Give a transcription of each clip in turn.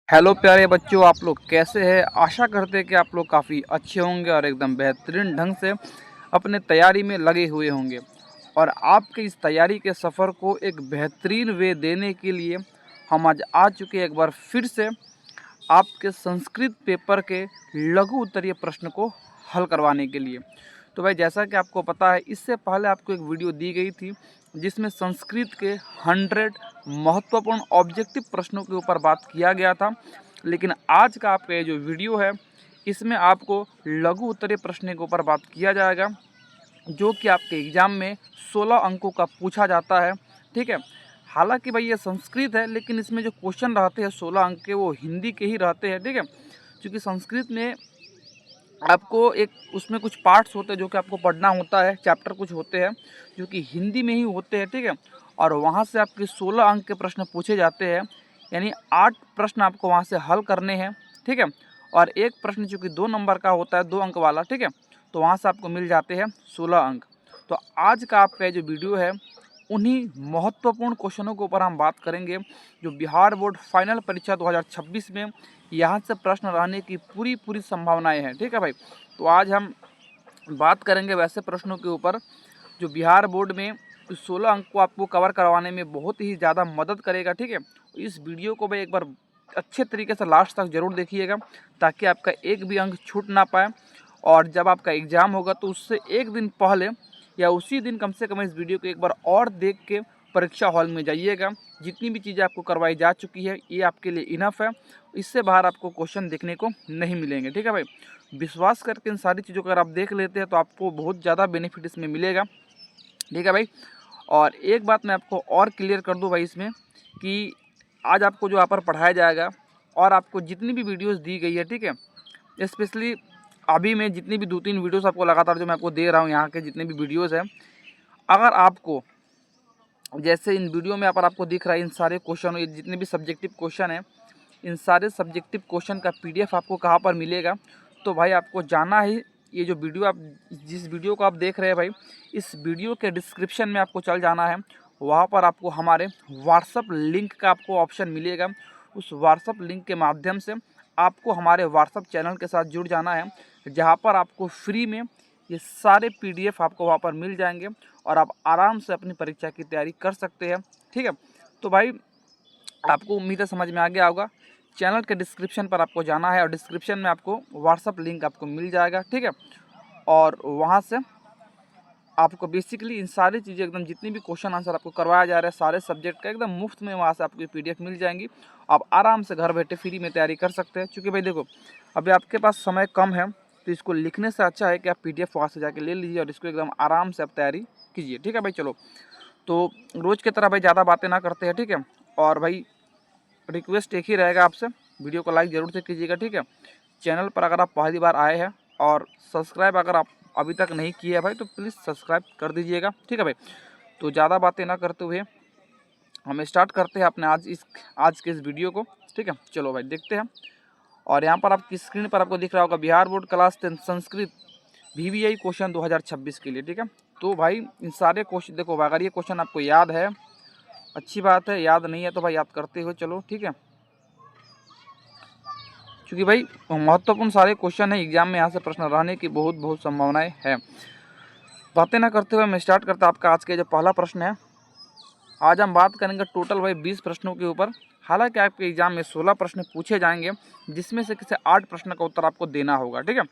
Hello प्यारे बच्चों, आप लोग कैसे हैं। आशा करते हैं कि आप लोग काफ़ी अच्छे होंगे और एकदम बेहतरीन ढंग से अपने तैयारी में लगे हुए होंगे। और आपके इस तैयारी के सफ़र को एक बेहतरीन वे देने के लिए हम आज आ चुके हैं एक बार फिर से आपके संस्कृत पेपर के लघु उत्तरीय प्रश्न को हल करवाने के लिए। तो भाई, जैसा कि आपको पता है, इससे पहले आपको एक वीडियो दी गई थी जिसमें संस्कृत के 100 महत्वपूर्ण ऑब्जेक्टिव प्रश्नों के ऊपर बात किया गया था। लेकिन आज का आपका ये जो वीडियो है, इसमें आपको लघु उत्तरीय प्रश्न के ऊपर बात किया जाएगा, जो कि आपके एग्ज़ाम में 16 अंकों का पूछा जाता है। ठीक है। हालांकि भाई ये संस्कृत है, लेकिन इसमें जो क्वेश्चन रहते हैं 16 अंक के, वो हिंदी के ही रहते हैं। ठीक है। क्योंकि संस्कृत में आपको एक उसमें कुछ पार्ट्स होते हैं जो कि आपको पढ़ना होता है, चैप्टर कुछ होते हैं जो कि हिंदी में ही होते हैं। ठीक है। और वहाँ से आपके 16 अंक के प्रश्न पूछे जाते हैं, यानी 8 प्रश्न आपको वहाँ से हल करने हैं। ठीक है। और एक प्रश्न जो कि 2 नंबर का होता है, 2 अंक वाला। ठीक है। तो वहाँ से आपको मिल जाते हैं 16 अंक। तो आज का आपका जो वीडियो है, उन्हीं महत्वपूर्ण क्वेश्चनों के ऊपर हम बात करेंगे जो बिहार बोर्ड फाइनल परीक्षा 2026 में यहाँ से प्रश्न रहने की पूरी पूरी संभावनाएं हैं। ठीक है भाई। तो आज हम बात करेंगे वैसे प्रश्नों के ऊपर जो बिहार बोर्ड में 16 अंक को आपको कवर करवाने में बहुत ही ज़्यादा मदद करेगा। ठीक है। इस वीडियो को भाई एक बार अच्छे तरीके से लास्ट तक ज़रूर देखिएगा, ताकि आपका एक भी अंक छूट ना पाए। और जब आपका एग्ज़ाम होगा तो उससे एक दिन पहले या उसी दिन कम से कम इस वीडियो को एक बार और देख के परीक्षा हॉल में जाइएगा। जितनी भी चीज़ें आपको करवाई जा चुकी है, ये आपके लिए इनफ है। इससे बाहर आपको क्वेश्चन देखने को नहीं मिलेंगे। ठीक है भाई। विश्वास करके इन सारी चीज़ों को अगर आप देख लेते हैं तो आपको बहुत ज़्यादा बेनिफिट इसमें मिलेगा। ठीक है भाई। और एक बात मैं आपको और क्लियर कर दूं भाई इसमें, कि आज आपको जो यहाँ पर पढ़ाया जाएगा और आपको जितनी भी वीडियोस दी गई है, ठीक है, स्पेशली अभी मैं जितनी भी 2-3 वीडियोस आपको लगातार जो मैं आपको दे रहा हूँ, यहाँ के जितने भी वीडियोस हैं, अगर आपको जैसे इन वीडियो में यहाँ पर आपको दिख रहा है, इन सारे क्वेश्चन, ये जितने भी सब्जेक्टिव क्वेश्चन हैं, इन सारे सब्जेक्टिव क्वेश्चन का PDF आपको कहाँ पर मिलेगा। तो भाई आपको जाना ही, ये जो वीडियो आप जिस वीडियो को आप देख रहे हैं भाई, इस वीडियो के डिस्क्रिप्शन में आपको चल जाना है। वहाँ पर आपको हमारे व्हाट्सअप लिंक का आपको ऑप्शन मिलेगा। उस व्हाट्सअप लिंक के माध्यम से आपको हमारे व्हाट्सअप चैनल के साथ जुड़ जाना है, जहाँ पर आपको फ्री में ये सारे PDF आपको वहाँ पर मिल जाएंगे और आप आराम से अपनी परीक्षा की तैयारी कर सकते हैं। ठीक है। तो भाई आपको उम्मीद है समझ में आ गया होगा। चैनल के डिस्क्रिप्शन पर आपको जाना है और डिस्क्रिप्शन में आपको व्हाट्सअप लिंक आपको मिल जाएगा। ठीक है। और वहाँ से आपको बेसिकली इन सारी चीज़ें एकदम जितनी भी क्वेश्चन आंसर आपको करवाया जा रहा है सारे सब्जेक्ट का, एकदम मुफ्त में वहाँ से आपको PDF मिल जाएंगी। आप आराम से घर बैठे फ्री में तैयारी कर सकते हैं। क्योंकि भाई देखो, अभी आपके पास समय कम है, तो इसको लिखने से अच्छा है कि आप PDF वहाँ से जाके ले लीजिए और इसको एकदम आराम से आप तैयारी कीजिए। ठीक है भाई। चलो, तो रोज़ की तरह भाई ज़्यादा बातें ना करते हैं। ठीक है। और भाई रिक्वेस्ट एक ही रहेगा आपसे, वीडियो को लाइक ज़रूर से कीजिएगा। ठीक है। चैनल पर अगर आप पहली बार आए हैं और सब्सक्राइब अगर आप अभी तक नहीं किए हैं भाई, तो प्लीज़ सब्सक्राइब कर दीजिएगा। ठीक है भाई। तो ज़्यादा बातें ना करते हुए हम स्टार्ट करते हैं अपने आज के इस वीडियो को। ठीक है। चलो भाई देखते हैं। और यहाँ पर आपकी स्क्रीन पर आपको दिख रहा होगा Bihar board class 10 Sanskrit VVI question 2026 के लिए। ठीक है। तो भाई इन सारे क्वेश्चन देखो, अगर ये क्वेश्चन आपको याद है अच्छी बात है, याद नहीं है तो भाई याद करते हुए चलो। ठीक है। क्योंकि भाई महत्वपूर्ण सारे क्वेश्चन है, एग्जाम में यहाँ से प्रश्न रहने की बहुत बहुत संभावनाएं हैं। बातें ना करते हुए मैं स्टार्ट करता आपका आज के जो पहला प्रश्न है। आज हम बात करेंगे टोटल भाई 20 प्रश्नों के ऊपर। हालांकि आपके एग्जाम में 16 प्रश्न पूछे जाएंगे, जिसमें से किसी 8 प्रश्न का उत्तर आपको देना होगा। ठीक है।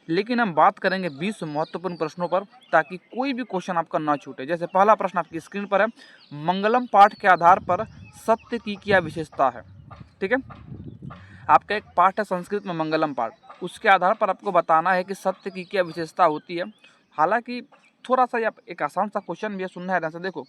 लेकिन हम बात करेंगे 20 महत्वपूर्ण प्रश्नों पर, ताकि कोई भी क्वेश्चन आपका ना छूटे। जैसे पहला प्रश्न आपकी स्क्रीन पर है, मंगलम पाठ के आधार पर सत्य की क्या विशेषता है। ठीक है। आपका एक पाठ है संस्कृत में मंगलम पाठ, उसके आधार पर आपको बताना है कि सत्य की क्या विशेषता होती है। हालांकि थोड़ा सा एक आसान सा क्वेश्चन भी है, सुनना है ध्यान से देखो।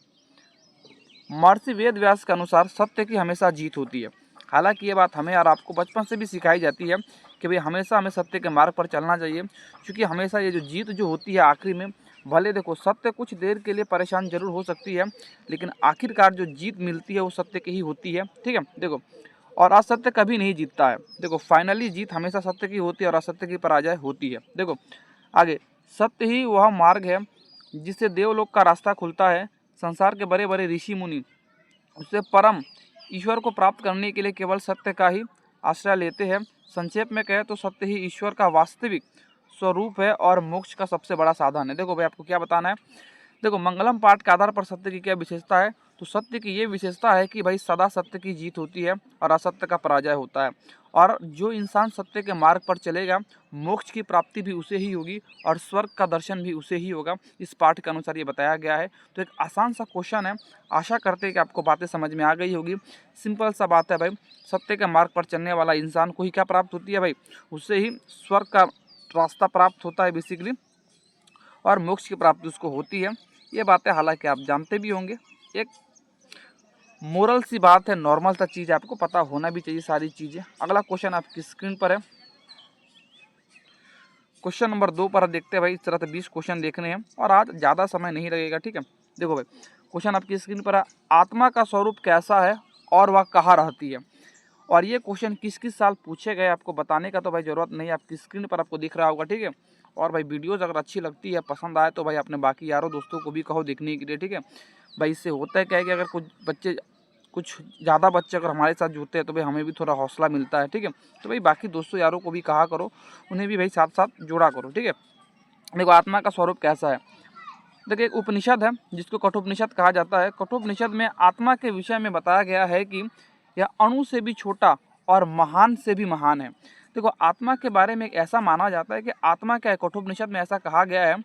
महर्षि वेद व्यास के अनुसार सत्य की हमेशा जीत होती है। हालांकि ये बात हमें और आपको बचपन से भी सिखाई जाती है कि भाई हमेशा हमें सत्य के मार्ग पर चलना चाहिए। क्योंकि हमेशा ये जो जीत जो होती है आखिरी में, भले देखो सत्य कुछ देर के लिए परेशान जरूर हो सकती है, लेकिन आखिरकार जो जीत मिलती है वो सत्य की ही होती है। ठीक है। देखो, और असत्य कभी नहीं जीतता है। देखो, फाइनली जीत हमेशा सत्य की होती है और असत्य की पराजय होती है। देखो आगे, सत्य ही वह मार्ग है जिससे देवलोक का रास्ता खुलता है। संसार के बड़े बड़े ऋषि मुनि उससे परम ईश्वर को प्राप्त करने के लिए केवल सत्य का ही आश्रय लेते हैं। संक्षेप में कहें तो सत्य ही ईश्वर का वास्तविक स्वरूप है और मोक्ष का सबसे बड़ा साधन है। देखो भाई आपको क्या बताना है, देखो मंगलम पाठ के आधार पर सत्य की क्या विशेषता है, तो सत्य की ये विशेषता है कि भाई सदा सत्य की जीत होती है और असत्य का पराजय होता है। और जो इंसान सत्य के मार्ग पर चलेगा मोक्ष की प्राप्ति भी उसे ही होगी और स्वर्ग का दर्शन भी उसे ही होगा, इस पाठ के अनुसार ये बताया गया है। तो एक आसान सा क्वेश्चन है, आशा करते हैं कि आपको बातें समझ में आ गई होगी। सिंपल सा बात है भाई, सत्य के मार्ग पर चलने वाला इंसान को ही क्या प्राप्त होती है भाई, उससे ही स्वर्ग का रास्ता प्राप्त होता है बेसिकली, और मोक्ष की प्राप्ति उसको होती है। ये बातें हालांकि आप जानते भी होंगे, एक मोरल सी बात है, नॉर्मल सा चीज़, आपको पता होना भी चाहिए सारी चीज़ें। अगला क्वेश्चन आपकी स्क्रीन पर है, क्वेश्चन नंबर 2 पर देखते हैं भाई। इस तरह से 20 क्वेश्चन देखने हैं और आज ज़्यादा समय नहीं लगेगा, ठीक है। देखो भाई क्वेश्चन आपकी स्क्रीन पर है, आत्मा का स्वरूप कैसा है और वह कहाँ रहती है। और ये क्वेश्चन किस किस साल पूछे गए आपको बताने का तो भाई ज़रूरत नहीं है, आपकी स्क्रीन पर आपको दिख रहा होगा, ठीक है। और भाई वीडियोज़ अगर अच्छी लगती है, पसंद आए तो भाई अपने बाकी यारों दोस्तों को भी कहो देखने के लिए, ठीक है। भाई इससे होता है क्या है कि अगर कुछ ज़्यादा बच्चे अगर हमारे साथ जुड़ते हैं तो भाई हमें भी थोड़ा हौसला मिलता है, ठीक है। तो भाई बाकी दोस्तों यारों को भी कहा करो, उन्हें भी भाई साथ साथ जोड़ा करो, ठीक है। देखो आत्मा का स्वरूप कैसा है, देखिए एक उपनिषद है जिसको कठोपनिषद कहा जाता है। कठोपनिषद में आत्मा के विषय में बताया गया है कि यह अणु से भी छोटा और महान से भी महान है। देखो आत्मा के बारे में एक ऐसा माना जाता है कि आत्मा क्या है, कठोपनिषद में ऐसा कहा गया है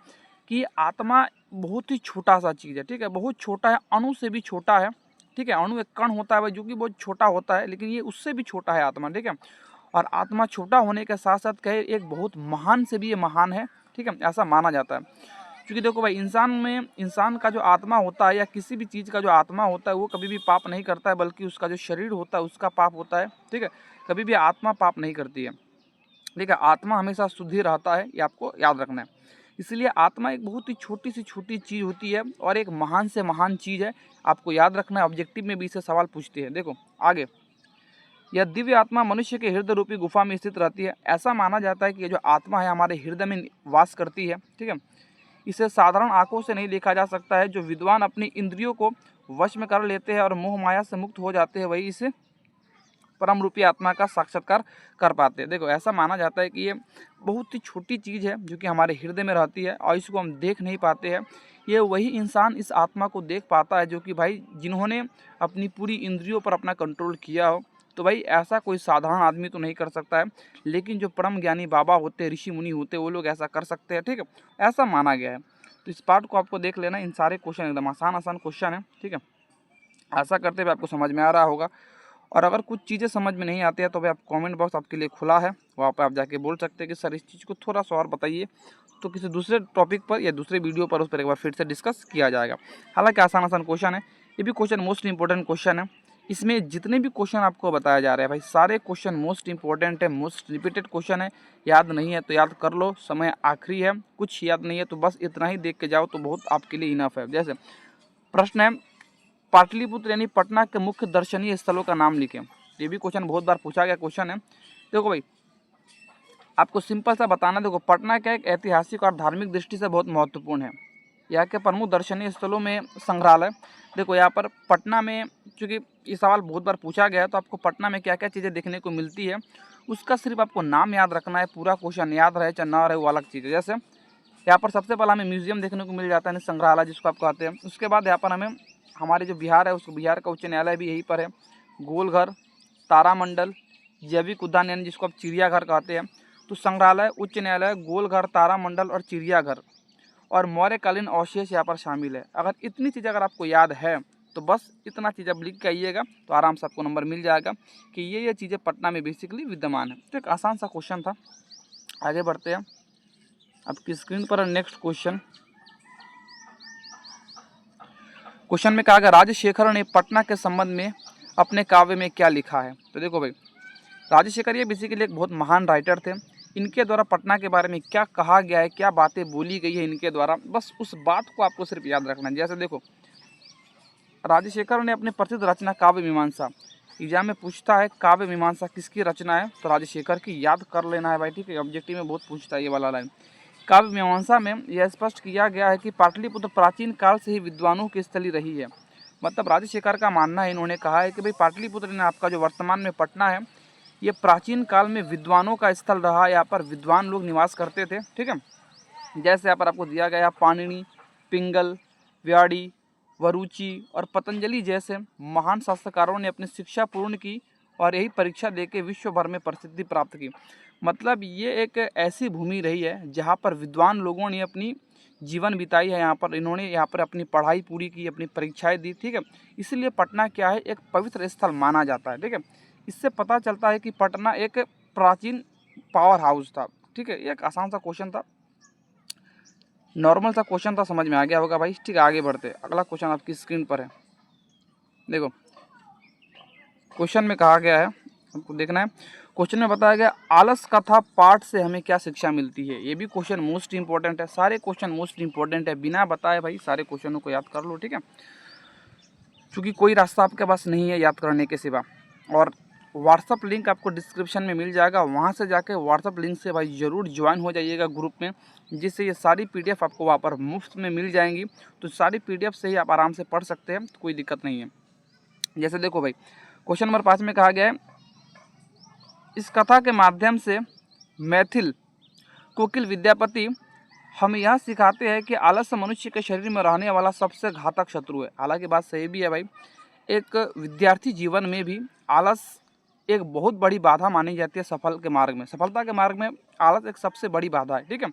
कि आत्मा बहुत ही छोटा सा चीज़ है, ठीक है, बहुत छोटा है, अणु से भी छोटा है, ठीक है। अणु एक कण होता है भाई जो कि बहुत छोटा होता है, लेकिन ये उससे भी छोटा है आत्मा, ठीक है। और आत्मा छोटा होने के साथ साथ कहे एक बहुत महान से भी ये महान है, ठीक है, ऐसा माना जाता है। क्योंकि देखो भाई इंसान का जो आत्मा होता है या किसी भी चीज़ का जो आत्मा होता है वो कभी भी पाप नहीं करता है, बल्कि उसका जो शरीर होता है उसका पाप होता है, ठीक है। कभी भी आत्मा पाप नहीं करती है, ठीक है। आत्मा हमेशा शुद्ध ही रहता है, ये आपको याद रखना है। इसलिए आत्मा एक बहुत ही छोटी सी छोटी चीज़ होती है और एक महान से महान चीज़ है, आपको याद रखना है। ऑब्जेक्टिव में भी इसे सवाल पूछते हैं। देखो आगे, यह दिव्य आत्मा मनुष्य के हृदय रूपी गुफा में स्थित रहती है। ऐसा माना जाता है कि ये जो आत्मा है हमारे हृदय में वास करती है, ठीक है। इसे साधारण आंखों से नहीं देखा जा सकता है। जो विद्वान अपनी इंद्रियों को वश में कर लेते हैं और मोह माया से मुक्त हो जाते हैं वही इसे परम रूपी आत्मा का साक्षात्कार कर पाते हैं। देखो ऐसा माना जाता है कि ये बहुत ही छोटी चीज़ है जो कि हमारे हृदय में रहती है और इसको हम देख नहीं पाते हैं। ये वही इंसान इस आत्मा को देख पाता है जो कि भाई जिन्होंने अपनी पूरी इंद्रियों पर अपना कंट्रोल किया हो। तो भाई ऐसा कोई साधारण आदमी तो नहीं कर सकता है, लेकिन जो परम ज्ञानी बाबा होते हैं, ऋषि मुनि होते हैं, वो लोग ऐसा कर सकते हैं, ठीक है। ऐसा माना गया है। तो इस पार्ट को आपको देख लेना, इन सारे क्वेश्चन एकदम आसान आसान क्वेश्चन है, ठीक है। आशा करते हुए आपको समझ में आ रहा होगा। और अगर कुछ चीज़ें समझ में नहीं आती है तो भाई आप कमेंट बॉक्स आपके लिए खुला है, वहाँ पर आप जाके बोल सकते हैं कि सर इस चीज़ को थोड़ा सा और बताइए, तो किसी दूसरे टॉपिक पर या दूसरे वीडियो पर उस पर एक बार फिर से डिस्कस किया जाएगा। हालांकि आसान आसान क्वेश्चन है, ये भी क्वेश्चन मोस्ट इंपॉर्टेंट क्वेश्चन है। इसमें जितने भी क्वेश्चन आपको बताया जा रहा है भाई सारे क्वेश्चन मोस्ट इंपॉर्टेंट है, मोस्ट रिपीटेड क्वेश्चन है। याद नहीं है तो याद कर लो, समय आखिरी है। कुछ याद नहीं है तो बस इतना ही देख के जाओ तो बहुत आपके लिए इनफ है। जैसे प्रश्न है, पाटलिपुत्र यानी पटना के मुख्य दर्शनीय स्थलों का नाम लिखें। ये भी क्वेश्चन बहुत बार पूछा गया क्वेश्चन है। देखो भाई आपको सिंपल सा बताना, देखो पटना का एक ऐतिहासिक और धार्मिक दृष्टि से बहुत महत्वपूर्ण है। यहाँ के प्रमुख दर्शनीय स्थलों में संग्रहालय। देखो यहाँ पर पटना में, चूँकि ये सवाल बहुत बार पूछा गया है, तो आपको पटना में क्या क्या चीज़ें देखने को मिलती है उसका सिर्फ आपको नाम याद रखना है। पूरा क्वेश्चन याद रहे चाहे ना रहे वो अलग चीज़ है। जैसे यहाँ पर सबसे पहला हमें म्यूजियम देखने को मिल जाता है, संग्रहालय जिसको आप कहते हैं। उसके बाद यहाँ पर हमें हमारे जो बिहार है उसको बिहार का उच्च न्यायालय भी यहीं पर है। गोलघर, तारामंडल, जैविक उद्यान यानी जिसको आप चिड़ियाघर कहते हैं। तो संग्रहालय, उच्च न्यायालय, गोलघर, तारामंडल और चिड़ियाघर और मौर्यकालीन अवशेष यहाँ पर शामिल है। अगर इतनी चीज़ अगर आपको याद है तो बस इतना चीज़ आप लिख के आइएगा तो आराम से आपको नंबर मिल जाएगा कि ये चीज़ें पटना में बेसिकली विद्यमान है। तो एक आसान सा क्वेश्चन था। आगे बढ़ते हैं, आपकी स्क्रीन पर नेक्स्ट क्वेश्चन में कहा गया राजशेखर ने पटना के संबंध में अपने काव्य में क्या लिखा है। तो देखो भाई राजशेखर ये बेसिकली एक बहुत महान राइटर थे। इनके द्वारा पटना के बारे में क्या कहा गया है, क्या बातें बोली गई है इनके द्वारा, बस उस बात को आपको सिर्फ याद रखना है। जैसे देखो राजशेखर ने अपनी प्रसिद्ध रचना काव्य मीमांसा, एग्जाम में पूछता है काव्य मीमांसा किसकी रचना है, तो राजशेखर की याद कर लेना है भाई, ठीक है। ऑब्जेक्टिव में बहुत पूछता है ये वाला लाइन। काव्य मीमांसा में यह स्पष्ट किया गया है कि पाटलिपुत्र प्राचीन काल से ही विद्वानों की स्थली रही है। मतलब राजशेखर का मानना है, इन्होंने कहा है कि भाई पाटलिपुत्र ने आपका जो वर्तमान में पटना है ये प्राचीन काल में विद्वानों का स्थल रहा, यहाँ पर विद्वान लोग निवास करते थे। ठीक है, जैसे यहाँ पर आपको दिया गया पाणिनि, पिंगल, व्याड़ी, वरुचि और पतंजलि जैसे महान शास्त्रकारों ने अपनी शिक्षा पूर्ण की और यही परीक्षा देके विश्व भर में प्रसिद्धि प्राप्त की। मतलब ये एक ऐसी भूमि रही है जहाँ पर विद्वान लोगों ने अपनी जीवन बिताई है, इन्होंने यहाँ पर अपनी पढ़ाई पूरी की, अपनी परीक्षाएं दी। ठीक है, इसलिए पटना क्या है, एक पवित्र स्थल माना जाता है। ठीक है, इससे पता चलता है कि पटना एक प्राचीन पावर हाउस था। ठीक है, ये एक आसान सा क्वेश्चन था, नॉर्मल सा क्वेश्चन था, समझ में आ गया होगा भाई। ठीक है, आगे बढ़ते। अगला क्वेश्चन आपकी स्क्रीन पर है। देखो क्वेश्चन में कहा गया है, आपको देखना है। क्वेश्चन में बताया गया आलस कथा पाठ से हमें क्या शिक्षा मिलती है। ये भी क्वेश्चन मोस्ट इंपॉर्टेंट है, सारे क्वेश्चन मोस्ट इंपॉर्टेंट है, बिना बताए भाई सारे क्वेश्चनों को याद कर लो। ठीक है, क्योंकि कोई रास्ता आपके पास नहीं है याद करने के सिवा। और व्हाट्सअप लिंक आपको डिस्क्रिप्शन में मिल जाएगा, वहाँ से जाके व्हाट्सअप लिंक से भाई ज़रूर ज्वाइन हो जाइएगा ग्रुप में, जिससे ये सारी पीडीएफ आपको वहाँ पर मुफ्त में मिल जाएंगी। तो सारी पीडीएफ से ही आप आराम से पढ़ सकते हैं, कोई दिक्कत नहीं है। जैसे देखो भाई, क्वेश्चन नंबर 5 में कहा गया है, इस कथा के माध्यम से मैथिल कोकिल विद्यापति हमें यह सिखाते हैं कि आलस मनुष्य के शरीर में रहने वाला सबसे घातक शत्रु है। हालांकि बात सही भी है भाई, एक विद्यार्थी जीवन में भी आलस एक बहुत बड़ी बाधा मानी जाती है। सफलता के मार्ग में आलस एक सबसे बड़ी बाधा है। ठीक है,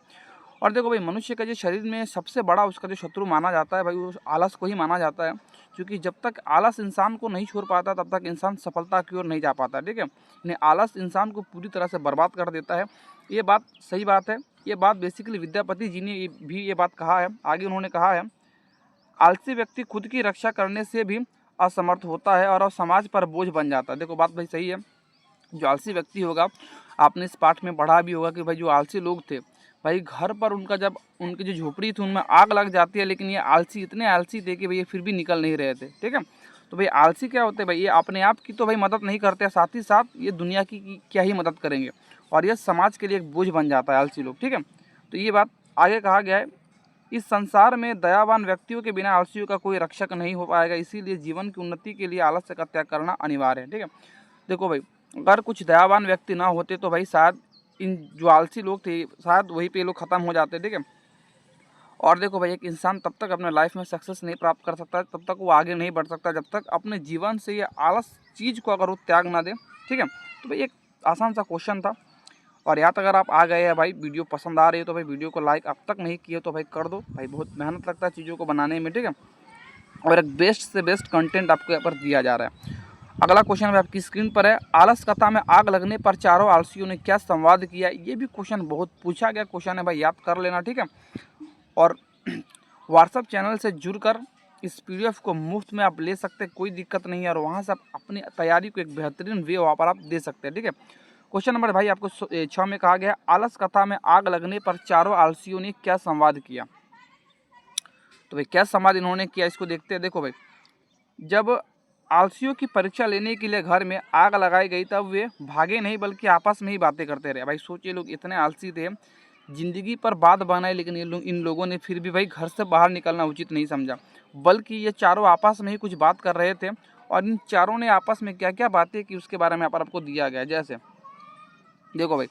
और देखो भाई, मनुष्य का जो शरीर में सबसे बड़ा उसका जो शत्रु माना जाता है भाई, वो आलस को ही माना जाता है। क्योंकि जब तक आलस इंसान को नहीं छोड़ पाता तब तक इंसान सफलता की ओर नहीं जा पाता। ठीक है, यानी आलस इंसान को पूरी तरह से बर्बाद कर देता है। ये बात सही बात है। ये बात बेसिकली विद्यापति जी ने भी ये बात कहा है। आगे उन्होंने कहा है, आलसी व्यक्ति खुद की रक्षा करने से भी असमर्थ होता है और समाज पर बोझ बन जाता है। देखो बात भाई सही है। जो आलसी व्यक्ति होगा, आपने इस पाठ में पढ़ा भी होगा कि भाई जो आलसी लोग थे भाई, घर पर उनका जब उनकी जो झोपड़ी थी उनमें आग लग जाती है, लेकिन ये आलसी इतने आलसी थे कि भाई ये फिर भी निकल नहीं रहे थे। ठीक है, तो भाई आलसी क्या होते हैं भाई, ये अपने आप की तो भाई मदद नहीं करते, साथ ही साथ ये दुनिया की क्या ही मदद करेंगे, और ये समाज के लिए एक बोझ बन जाता है आलसी लोग। ठीक है, तो ये बात आगे कहा गया है, इस संसार में दयावान व्यक्तियों के बिना आलसियों का कोई रक्षक नहीं हो पाएगा, इसीलिए जीवन की उन्नति के लिए आलस्य का त्याग करना अनिवार्य है। ठीक है, देखो भाई, अगर कुछ दयावान व्यक्ति ना होते तो भाई शायद इन जो आलसी लोग थे शायद वहीं पे लोग ख़त्म हो जाते। ठीक है, और देखो भाई, एक इंसान तब तक अपने लाइफ में सक्सेस नहीं प्राप्त कर सकता, तब तक वो आगे नहीं बढ़ सकता, जब तक अपने जीवन से ये आलस चीज़ को अगर वो त्याग ना दे। ठीक है, तो भाई एक आसान सा क्वेश्चन था, और यहाँ तक अगर आप आ गए हैं भाई, वीडियो पसंद आ रही है तो भाई वीडियो को लाइक अब तक नहीं किए तो भाई कर दो भाई, बहुत मेहनत लगता है चीज़ों को बनाने में। ठीक है, और एक बेस्ट से बेस्ट कंटेंट आपको यहाँ पर दिया जा रहा है। अगला क्वेश्चन भी आपकी स्क्रीन पर है, आलस कथा में आग लगने पर चारों आलसियों ने क्या संवाद किया। ये भी क्वेश्चन बहुत पूछा गया क्वेश्चन है भाई, याद कर लेना। ठीक है, और व्हाट्सअप चैनल से जुड़कर इस पीडीएफ को मुफ्त में आप ले सकते हैं, कोई दिक्कत नहीं है, और वहाँ से आप अपनी तैयारी को एक बेहतरीन वे वहाँ पर आप दे सकते हैं। ठीक है, क्वेश्चन नंबर भाई आपको 6 में कहा गया, आलस कथा में आग लगने पर चारों आलसियों ने क्या संवाद किया। तो भाई क्या संवाद इन्होंने किया, इसको देखते हैं। देखो भाई, जब आलसियों की परीक्षा लेने के लिए घर में आग लगाई गई तब वे भागे नहीं बल्कि आपस में ही बातें करते रहे। भाई सोचिए, लोग इतने आलसी थे, जिंदगी पर बात बनाए, लेकिन इन लोगों ने फिर भी भाई घर से बाहर निकलना उचित नहीं समझा, बल्कि ये चारों आपस में ही कुछ बात कर रहे थे। और इन चारों ने आपस में क्या क्या बातें की उसके बारे में यहाँ पर आपको दिया गया। जैसे देखो भाई,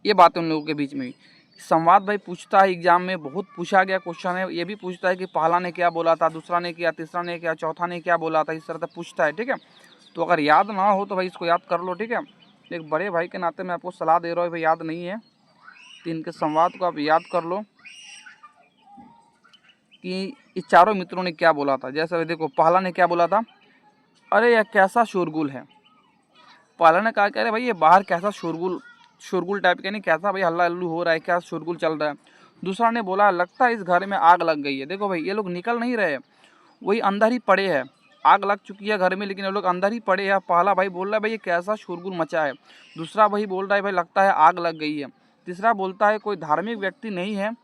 ये बात उन लोगों के बीच में हुई। संवाद भाई पूछता है, एग्जाम में बहुत पूछा गया क्वेश्चन है। ये भी पूछता है कि पहला ने क्या बोला था, दूसरा ने क्या, तीसरा ने क्या, चौथा ने क्या बोला था, इस तरह से पूछता है। ठीक है, तो अगर याद ना हो तो भाई इसको याद कर लो। ठीक है, एक बड़े भाई के नाते मैं आपको सलाह दे रहा हूँ, भाई याद नहीं है तो इनके संवाद को आप याद कर लो कि इस चारों मित्रों ने क्या बोला था। जैसे देखो, पहला ने क्या बोला था, अरे यह कैसा शोरगुल है। पहला ने कहा कि अरे भाई ये बाहर कैसा शोरगुल टाइप का, नहीं कैसा भाई हल्ला हल्लू हो रहा है, क्या शोरगुल चल रहा है। दूसरा ने बोला, लगता है इस घर में आग लग गई है। देखो भाई, ये लोग निकल नहीं रहे, वही अंदर ही पड़े हैं। आग लग चुकी है घर में, लेकिन ये लोग अंदर ही पड़े हैं। पहला भाई बोल रहा है भाई ये कैसा शोरगुल मचा है। दूसरा भाई बोल रहा है भाई लगता है आग लग गई है। तीसरा बोलता है कोई धार्मिक व्यक्ति नहीं है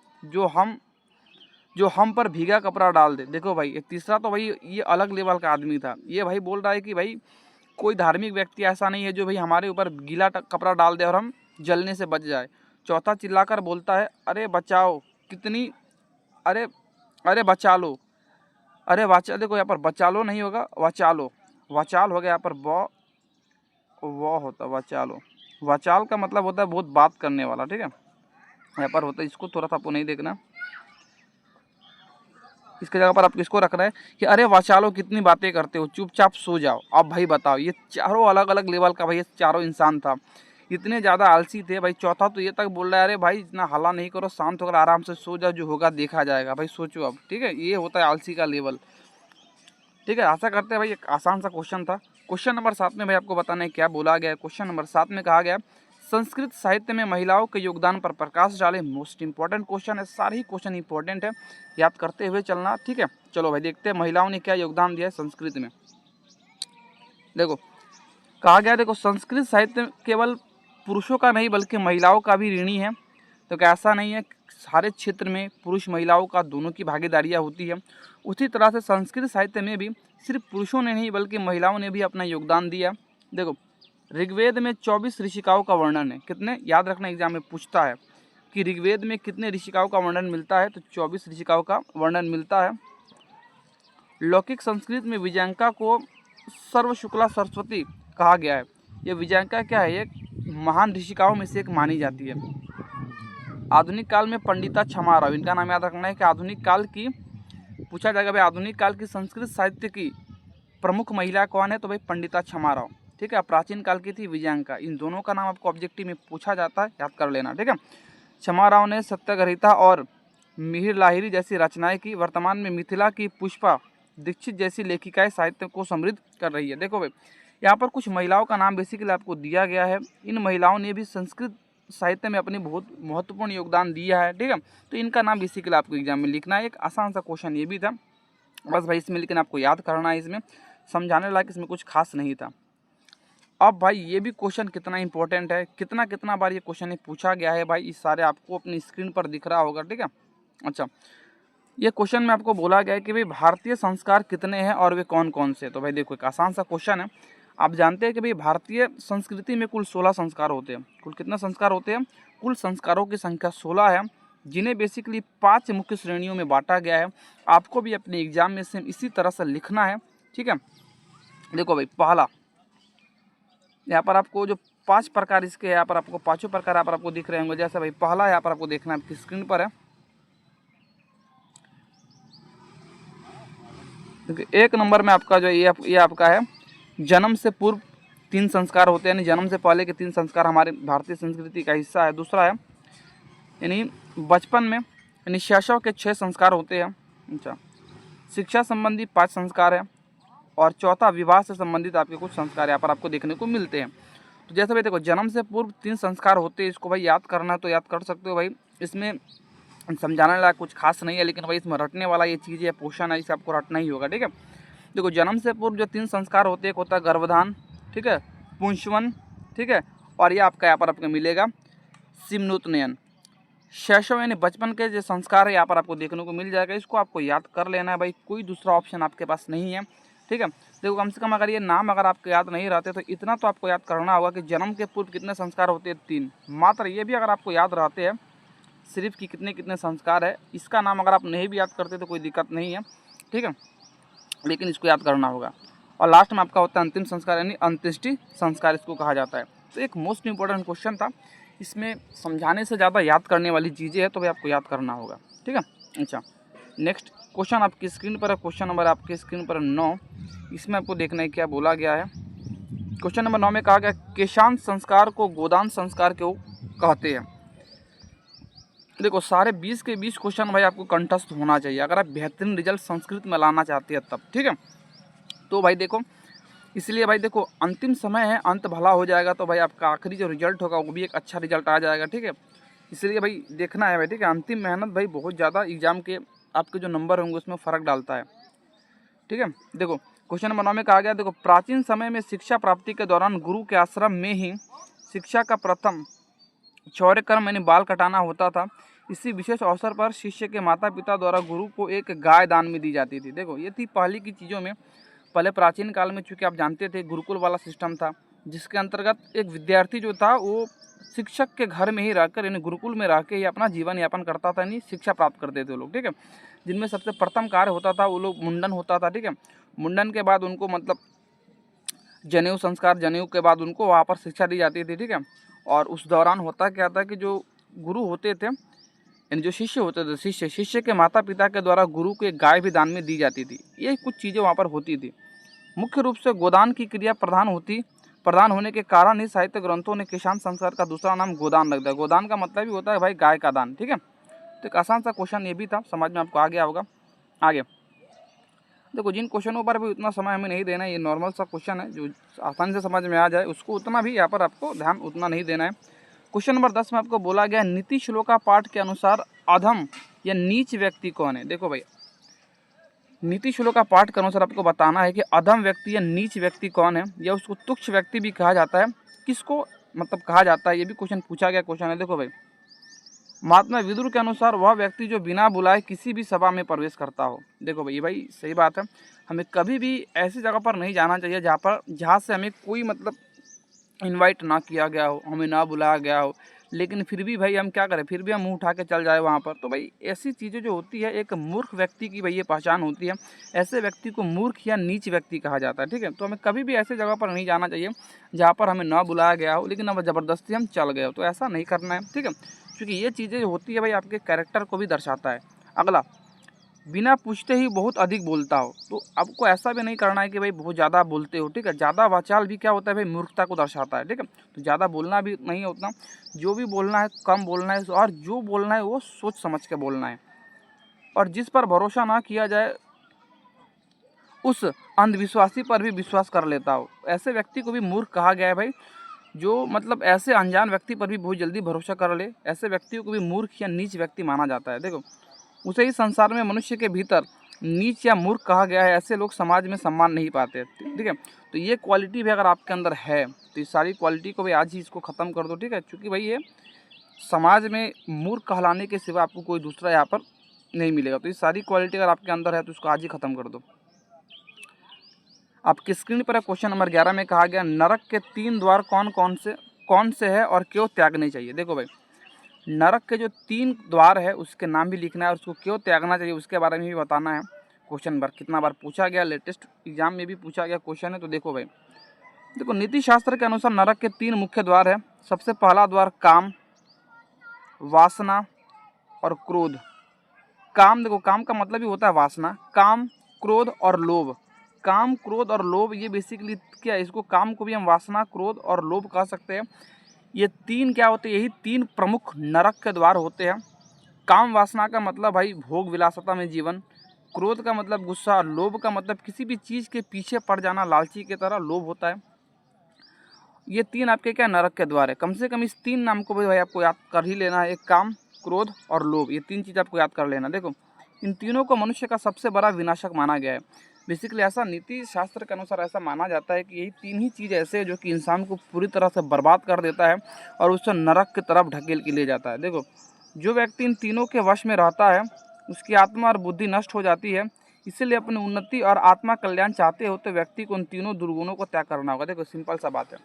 जो हम पर भीगा कपड़ा डाल दे। देखो भाई, एक तीसरा तो भाई ये अलग लेवल का आदमी था। ये भाई बोल रहा है कि भाई कोई धार्मिक व्यक्ति ऐसा नहीं है जो भाई हमारे ऊपर गीला कपड़ा डाल दे और हम जलने से बच जाए। चौथा चिल्लाकर बोलता है, अरे बचाओ कितनी, अरे अरे बचा लो, अरे वाचा। देखो यहाँ पर बचा लो नहीं होगा, वचालो, वचाल हो गया यहाँ पर वह होता वाचालो। वाचाल का मतलब होता है बहुत बात करने वाला, ठीक है। यहाँ पर होता है, इसको थोड़ा सा आपको नहीं देखना, इसके जगह पर आपको इसको रखना है कि अरे वाचालो कितनी बातें करते हो, चुपचाप सो जाओ। अब भाई बताओ, ये चारों अलग अलग लेवल का भाई ये चारों इंसान था, इतने ज़्यादा आलसी थे भाई। चौथा तो ये तक बोल रहा है अरे भाई इतना हल्ला नहीं करो, शांत होकर आराम से सो जाओ, जो होगा देखा जाएगा। भाई सोचो अब, ठीक है, ये होता है आलसी का लेवल, ठीक है। आशा करते हैं भाई एक आसान सा क्वेश्चन था। क्वेश्चन नंबर 7 में भाई आपको बताना है क्या बोला गया है। क्वेश्चन नंबर 7 में कहा गया संस्कृत साहित्य में महिलाओं के योगदान पर प्रकाश डाले। मोस्ट इंपॉर्टेंट क्वेश्चन है, सारे ही क्वेश्चन इंपॉर्टेंट है, याद करते हुए चलना, ठीक है। चलो भाई देखते हैं महिलाओं ने क्या योगदान दिया है संस्कृत में। देखो कहा गया, देखो संस्कृत साहित्य केवल पुरुषों का नहीं बल्कि महिलाओं का भी ऋणी है। तो क्या ऐसा नहीं है, सारे क्षेत्र में पुरुष महिलाओं का दोनों की भागीदारियाँ होती है। उसी तरह से संस्कृत साहित्य में भी सिर्फ पुरुषों ने नहीं बल्कि महिलाओं ने भी अपना योगदान दिया। देखो ऋग्वेद में 24 ऋषिकाओं का वर्णन है। कितने, याद रखना एग्जाम में पूछता है कि ऋग्वेद में कितने ऋषिकाओं का वर्णन मिलता है, तो 24 ऋषिकाओं का वर्णन मिलता है। लौकिक संस्कृत में विजयांका को सर्वशुक्ला सरस्वती कहा गया है। ये विजयांका क्या है, एक महान ऋषिकाओं में से एक मानी जाती है। आधुनिक काल में पंडिता क्षमा राव, इनका नाम याद रखना है कि आधुनिक काल की, पूछा जाएगा भाई आधुनिक काल की संस्कृत साहित्य की प्रमुख महिला कौन है, तो भाई पंडिता क्षमा राव, ठीक है। प्राचीन काल की थी विजयांका। इन दोनों का नाम आपको ऑब्जेक्टिव में पूछा जाता है, याद कर लेना, ठीक है। क्षमा राव ने सत्याग्रहिता और मिहिर लाहिरी जैसी रचनाएं की। वर्तमान में मिथिला की पुष्पा दीक्षित जैसी लेखिकाएं साहित्य को समृद्ध कर रही है। देखो भाई यहाँ पर कुछ महिलाओं का नाम बेसिकली आपको दिया गया है। इन महिलाओं ने भी संस्कृत साहित्य में अपनी बहुत महत्वपूर्ण योगदान दिया है, ठीक है। तो इनका नाम बेसिकली आपको एग्जाम में लिखना है। एक आसान सा क्वेश्चन ये भी था बस भाई इसमें, लेकिन आपको याद करना है, इसमें समझाने लायक इसमें कुछ खास नहीं था। अब भाई ये भी क्वेश्चन कितना इंपॉर्टेंट है, कितना कितना बार ये क्वेश्चन पूछा गया है भाई, इस सारे आपको अपनी स्क्रीन पर दिख रहा होगा, ठीक है। अच्छा, ये क्वेश्चन में आपको बोला गया है कि भाई भारतीय संस्कार कितने हैं और वे कौन कौन से। तो भाई देखो एक आसान सा क्वेश्चन है। आप जानते हैं कि भाई भारतीय संस्कृति में कुल 16 संस्कार होते हैं। कुल कितने संस्कार होते हैं, कुल संस्कारों की संख्या 16 है, जिन्हें बेसिकली 5 मुख्य श्रेणियों में बांटा गया है। आपको भी अपने एग्जाम में सेम इसी तरह से लिखना है, ठीक है। देखो भाई पहला, यहाँ पर आपको जो 5 प्रकार इसके यहाँ पर आपको पाँचों प्रकार यहाँ पर आपको दिख रहे होंगे। जैसे भाई पहला यहाँ पर आपको देखना है, आपकी स्क्रीन पर है। देखिए 1 नंबर में आपका जो ये आपका है, जन्म से पूर्व 3 संस्कार होते हैं, यानी जन्म से पहले के 3 संस्कार हमारे भारतीय संस्कृति का हिस्सा है। दूसरा है यानी बचपन में यानी शैशव के 6 संस्कार होते हैं। अच्छा, शिक्षा संबंधी 5 संस्कार है। और चौथा विवाह से संबंधित आपके कुछ संस्कार यहाँ पर आपको देखने को मिलते हैं। तो जैसे भाई देखो जन्म से पूर्व 3 संस्कार होते हैं, इसको भाई याद करना है तो याद कर सकते हो भाई। इसमें समझाने लायक कुछ खास नहीं है, लेकिन भाई इसमें रटने वाला ये चीज़ है, पोषण है, इसे आपको रटना ही होगा, ठीक है। देखो जन्म से पूर्व जो 3 संस्कार होते हैं, एक होता है गर्भधान, ठीक है, पुंसवन, ठीक है, और ये आपका यहाँ पर आपको मिलेगा सिमनोत्नयन। शैशव यानी बचपन के जो संस्कार है यहाँ पर आपको देखने को मिल जाएगा। इसको आपको याद कर लेना है भाई, कोई दूसरा ऑप्शन आपके पास नहीं है, ठीक है। देखो कम से कम अगर ये नाम अगर आपको याद नहीं रहते तो इतना तो आपको याद करना होगा कि जन्म के पूर्व कितने संस्कार होते हैं, 3 मात्र। ये भी अगर आपको याद रहते हैं सिर्फ कि कितने कितने संस्कार है, इसका नाम अगर आप नहीं भी याद करते तो कोई दिक्कत नहीं है, ठीक है, लेकिन इसको याद करना होगा। और लास्ट में आपका होता है अंतिम संस्कार, यानी अंत्येष्टि संस्कार इसको कहा जाता है। तो एक मोस्ट इंपॉर्टेंट क्वेश्चन था, इसमें समझाने से ज़्यादा याद करने वाली चीज़ें हैं, तो भाई आपको याद करना होगा, ठीक है। अच्छा, नेक्स्ट क्वेश्चन आपकी स्क्रीन पर है, क्वेश्चन नंबर आपकी स्क्रीन पर 9। इसमें आपको देखना है क्या बोला गया है। क्वेश्चन नंबर 9 में कहा गया केशांत संस्कार को गोदान संस्कार क्यों कहते हैं। देखो सारे 20 के 20 क्वेश्चन भाई आपको कंठस्थ होना चाहिए अगर आप बेहतरीन रिजल्ट संस्कृत में लाना चाहते हैं तब, ठीक है। तो भाई देखो इसलिए भाई देखो अंतिम समय है, अंत भला हो जाएगा, तो भाई आपका आखिरी जो रिजल्ट होगा वो भी एक अच्छा रिजल्ट आ जाएगा, ठीक है। इसलिए भाई देखना है भाई, ठीक है। अंतिम मेहनत भाई बहुत ज़्यादा एग्जाम के आपके जो नंबर होंगे उसमें फ़र्क डालता है, ठीक है। देखो क्वेश्चन नंबर 9 में कहा गया, देखो प्राचीन समय में शिक्षा प्राप्ति के दौरान गुरु के आश्रम में ही शिक्षा का प्रथम क्षौर्य कर्म यानी बाल कटाना होता था। इसी विशेष अवसर पर शिष्य के माता पिता द्वारा गुरु को एक गाय दान में दी जाती थी। देखो ये थी पहले की चीज़ों में। पहले प्राचीन काल में चूँकि आप जानते थे गुरुकुल वाला सिस्टम था, जिसके अंतर्गत एक विद्यार्थी जो था वो शिक्षक के घर में ही रहकर यानी गुरुकुल में रह के ही अपना जीवन यापन करता था, यानी शिक्षा प्राप्त करते थे लोग, ठीक है। जिनमें सबसे प्रथम कार्य होता था वो लोग मुंडन होता था, ठीक है। मुंडन के बाद उनको मतलब जनेऊ संस्कार, जनेऊ के बाद उनको वहाँ पर शिक्षा दी जाती थी, ठीक है। और उस दौरान होता क्या था कि जो गुरु होते थे, यानी जो शिष्य होते थे, शिष्य के माता पिता के द्वारा गुरु को एक गाय भी दान में दी जाती थी। ये कुछ चीज़ें वहाँ पर होती थी। मुख्य रूप से गोदान की क्रिया प्रधान होने के कारण ही साहित्य ग्रंथों ने किसान संस्कार का दूसरा नाम गोदान रख दिया। गोदान का मतलब ही होता है भाई गाय का दान, ठीक है। तो एक आसान सा क्वेश्चन ये भी था, समझ में आपको आ गया होगा। आगे देखो, जिन क्वेश्चनों पर भी उतना समय हमें नहीं देना है, ये नॉर्मल सा क्वेश्चन है, जो आसानी से समझ में आ जाए उसको उतना भी यहाँ पर आपको ध्यान उतना नहीं देना है। क्वेश्चन नंबर 10 में आपको बोला गया नीति श्लोका पाठ के अनुसार अधम या नीच व्यक्ति कौन है। देखो भाई, नीति श्लोका पाठ के अनुसार आपको बताना है कि अधम व्यक्ति या नीच व्यक्ति कौन है, या उसको तुच्छ व्यक्ति भी कहा जाता है, किसको मतलब कहा जाता है, ये भी क्वेश्चन पूछा गया क्वेश्चन है। देखो भाई, महात्मा विदुर के अनुसार वह व्यक्ति जो बिना बुलाए किसी भी सभा में प्रवेश करता हो। देखो भाई सही बात है, हमें कभी भी ऐसी जगह पर नहीं जाना चाहिए जहाँ से हमें कोई मतलब इनवाइट ना किया गया हो, हमें ना बुलाया गया हो, लेकिन फिर भी भाई हम क्या करें, फिर भी हम मुंह उठा के चल जाए वहाँ पर। तो भाई ऐसी चीज़ें जो होती है, एक मूर्ख व्यक्ति की भाई ये पहचान होती है। ऐसे व्यक्ति को मूर्ख या नीच व्यक्ति कहा जाता है, ठीक है। तो हमें कभी भी ऐसी जगह पर नहीं जाना चाहिए जहाँ पर हमें ना बुलाया गया हो, लेकिन अब ज़बरदस्ती हम चल गए हो, तो ऐसा नहीं करना है, ठीक है। क्योंकि ये चीज़ें जो होती है भाई आपके कैरेक्टर को भी दर्शाता है। अगला, बिना पूछते ही बहुत अधिक बोलता हो। तो आपको ऐसा भी नहीं करना है कि भाई बहुत ज़्यादा बोलते हो, ठीक है। ज़्यादा वाचाल भी क्या होता है भाई, मूर्खता को दर्शाता है, ठीक है। तो ज़्यादा बोलना भी नहीं है उतना, जो भी बोलना है कम बोलना है, और जो बोलना है वो सोच समझ के बोलना है। और जिस पर भरोसा ना किया जाए उस अंधविश्वासी पर भी विश्वास कर लेता हो, ऐसे व्यक्ति को भी मूर्ख कहा गया है भाई। जो मतलब ऐसे अनजान व्यक्ति पर भी बहुत जल्दी भरोसा कर ले, ऐसे व्यक्तियों को भी मूर्ख या नीच व्यक्ति माना जाता है। देखो, उसे ही संसार में मनुष्य के भीतर नीच या मूर्ख कहा गया है। ऐसे लोग समाज में सम्मान नहीं पाते, ठीक है। तो ये क्वालिटी भी अगर आपके अंदर है तो इस सारी क्वालिटी को भी आज ही इसको ख़त्म कर दो, ठीक है। क्योंकि भाई ये समाज में मूर्ख कहलाने के सिवा आपको कोई दूसरा यहाँ पर नहीं मिलेगा। तो ये सारी क्वालिटी अगर आपके अंदर है तो उसको आज ही ख़त्म कर दो। आपकी स्क्रीन पर क्वेश्चन नंबर 11 में कहा गया नरक के 3 द्वार कौन से है और क्यों त्यागने चाहिए। देखो भाई, नरक के जो 3 द्वार है उसके नाम भी लिखना है, और उसको क्यों त्यागना चाहिए उसके बारे में भी बताना है। क्वेश्चन कितना बार पूछा गया, लेटेस्ट एग्जाम में भी पूछा गया क्वेश्चन है। तो देखो भाई, देखो नीति शास्त्र के अनुसार नरक के 3 मुख्य द्वार है। सबसे पहला द्वार काम, वासना और क्रोध। काम, देखो काम का मतलब ही होता है वासना। काम, क्रोध और लोभ। काम, क्रोध और लोभ, ये बेसिकली क्या है, इसको काम को भी हम वासना, क्रोध और लोभ कह सकते हैं। ये 3 क्या होते हैं, यही 3 प्रमुख नरक के द्वार होते हैं। काम वासना का मतलब भाई भोग विलासता में जीवन, क्रोध का मतलब गुस्सा, लोभ का मतलब किसी भी चीज़ के पीछे पड़ जाना, लालची की तरह लोभ होता है। ये 3 आपके क्या नरक के द्वार है। कम से कम इस 3 नाम को भी भाई आपको याद कर ही लेना है। एक काम, क्रोध और लोभ, ये 3 चीज़ आपको याद कर लेना। देखो, इन तीनों को मनुष्य का सबसे बड़ा विनाशक माना गया है। बेसिकली ऐसा नीति शास्त्र के अनुसार ऐसा माना जाता है कि यही 3 ही चीज़ ऐसे है जो कि इंसान को पूरी तरह से बर्बाद कर देता है और उससे नरक की तरफ ढकेल के ले जाता है। देखो, जो व्यक्ति इन तीनों के वश में रहता है उसकी आत्मा और बुद्धि नष्ट हो जाती है। इसीलिए अपनी उन्नति और आत्मा कल्याण चाहते हो तो व्यक्ति को उन तीनों दुर्गुणों को त्याग करना होगा। देखो, सिंपल सा बात है।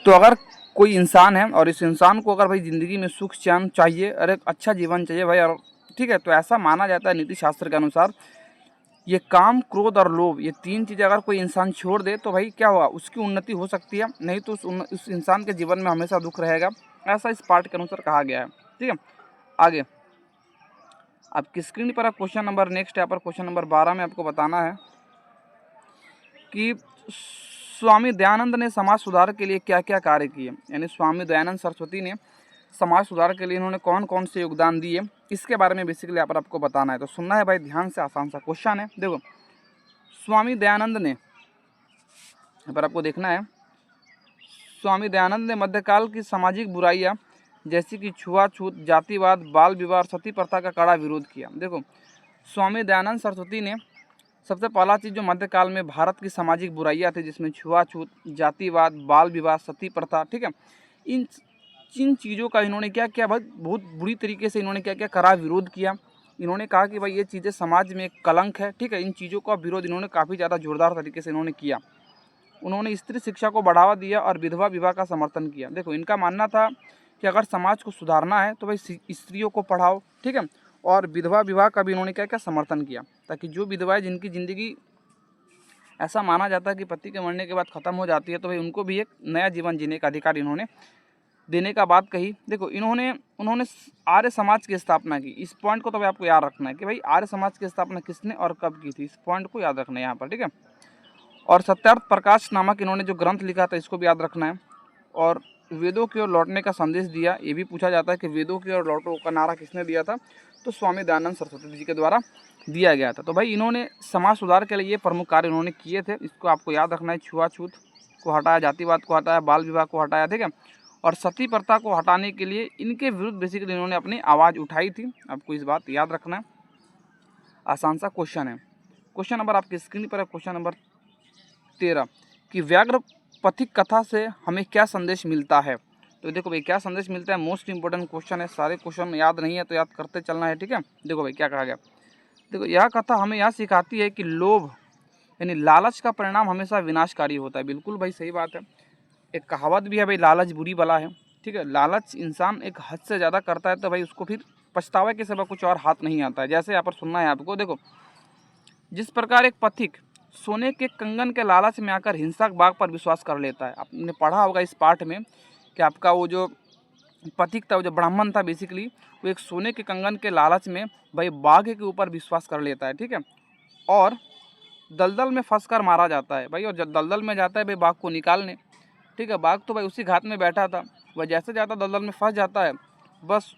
तो अगर कोई इंसान है और इस इंसान को अगर भाई ज़िंदगी में सुख चैन चाहिए और एक अच्छा जीवन चाहिए भाई, और ठीक है, तो ऐसा माना जाता है नीति शास्त्र के अनुसार ये काम, क्रोध और लोभ, ये 3 चीज़ें अगर कोई इंसान छोड़ दे तो भाई क्या होगा, उसकी उन्नति हो सकती है, नहीं तो उस इंसान के जीवन में हमेशा दुख रहेगा। ऐसा इस पाठ के अनुसार कहा गया है, ठीक है। आगे आपकी स्क्रीन पर क्वेश्चन नंबर नेक्स्ट यहाँ पर क्वेश्चन नंबर 12 में आपको बताना है कि स्वामी दयानंद ने समाज सुधार के लिए क्या क्या कार्य किए। यानी स्वामी दयानंद सरस्वती ने समाज सुधार के लिए इन्होंने कौन कौन से योगदान दिए, इसके बारे में बेसिकली यहाँ पर आपको बताना है। तो सुनना है भाई ध्यान से, आसान सा क्वेश्चन है। देखो, स्वामी दयानंद ने, यहाँ पर आपको देखना है, स्वामी दयानंद ने मध्यकाल की सामाजिक बुराइयाँ जैसे कि छुआछूत, जातिवाद, बाल विवाह और सती प्रथा का कड़ा विरोध किया। देखो, स्वामी दयानंद सरस्वती ने सबसे पहला चीज़ जो मध्यकाल में भारत की सामाजिक बुराइयाँ थी, जिसमें छुआछूत, जातिवाद, बाल विवाह, सती प्रथा, ठीक है, इन चीज़ों का इन्होंने क्या किया, बहुत बुरी तरीके से इन्होंने क्या किया, कड़ा विरोध किया। इन्होंने कहा कि भाई ये चीज़ें समाज में एक कलंक है, ठीक है। इन चीज़ों का विरोध इन्होंने काफ़ी ज़्यादा जोरदार तरीके से इन्होंने किया। उन्होंने स्त्री शिक्षा को बढ़ावा दिया और विधवा विवाह का समर्थन किया। देखो, इनका मानना था कि अगर समाज को सुधारना है तो भाई स्त्रियों को पढ़ाओ, ठीक है, और विधवा विवाह का भी इन्होंने क्या क्या समर्थन किया, ताकि जो विधवाएं जिनकी ज़िंदगी ऐसा माना जाता है कि पति के मरने के बाद ख़त्म हो जाती है, तो भाई उनको भी एक नया जीवन जीने का अधिकार इन्होंने देने का बात कही। देखो इन्होंने उन्होंने आर्य समाज की स्थापना की। इस पॉइंट को तो भाई आपको याद रखना है कि भाई आर्य समाज की स्थापना किसने और कब की थी, इस पॉइंट को याद रखना है यहाँ पर, ठीक है। और सत्यार्थ प्रकाश नामक इन्होंने जो ग्रंथ लिखा था, इसको भी याद रखना है। और वेदों की ओर लौटने का संदेश दिया। ये भी पूछा जाता है कि वेदों की ओर लौटो का नारा किसने दिया था, तो स्वामी दयानंद सरस्वती जी के द्वारा दिया गया था। तो भाई इन्होंने समाज सुधार के लिए ये प्रमुख कार्य इन्होंने किए थे, इसको आपको याद रखना है। छुआछूत को हटाया, जातिवाद को हटाया, बाल विवाह को हटाया, ठीक है। और सती प्रथा को हटाने के लिए इनके विरुद्ध बेसिकली इन्होंने अपनी आवाज़ उठाई थी। आपको इस बात याद रखना है। आसान सा क्वेश्चन है। क्वेश्चन नंबर आपकी स्क्रीन पर है, क्वेश्चन नंबर 13 कि व्याघ्र पथिक कथा से हमें क्या संदेश मिलता है। तो देखो भाई क्या संदेश मिलता है, मोस्ट इंपॉर्टेंट क्वेश्चन है। सारे क्वेश्चन याद नहीं है तो याद करते चलना है, ठीक है। देखो भाई क्या कहा गया, देखो यह कथा हमें यह सिखाती है कि लोभ यानी लालच का परिणाम हमेशा विनाशकारी होता है। बिल्कुल भाई सही बात है। एक कहावत भी है भाई, लालच बुरी बला है, ठीक है। लालच इंसान एक हद से ज़्यादा करता है तो भाई उसको फिर पछतावे के सिवा कुछ और हाथ नहीं आता है। जैसे यहाँ पर सुनना है आपको, देखो जिस प्रकार एक पथिक सोने के कंगन के लालच में आकर हिंसक बाघ पर विश्वास कर लेता है। आपने पढ़ा होगा इस पाठ में कि आपका वो जो पथिक था, वो जो ब्राह्मण था बेसिकली, वो एक सोने के कंगन के लालच में भाई बाघ के ऊपर विश्वास कर लेता है, ठीक है। और दलदल में फंसकर मारा जाता है भाई। और जब दलदल में जाता है भाई बाघ को निकालने, ठीक है, बाघ तो भाई उसी घाट में बैठा था, वह जैसे जाता दलदल में फंस जाता है, बस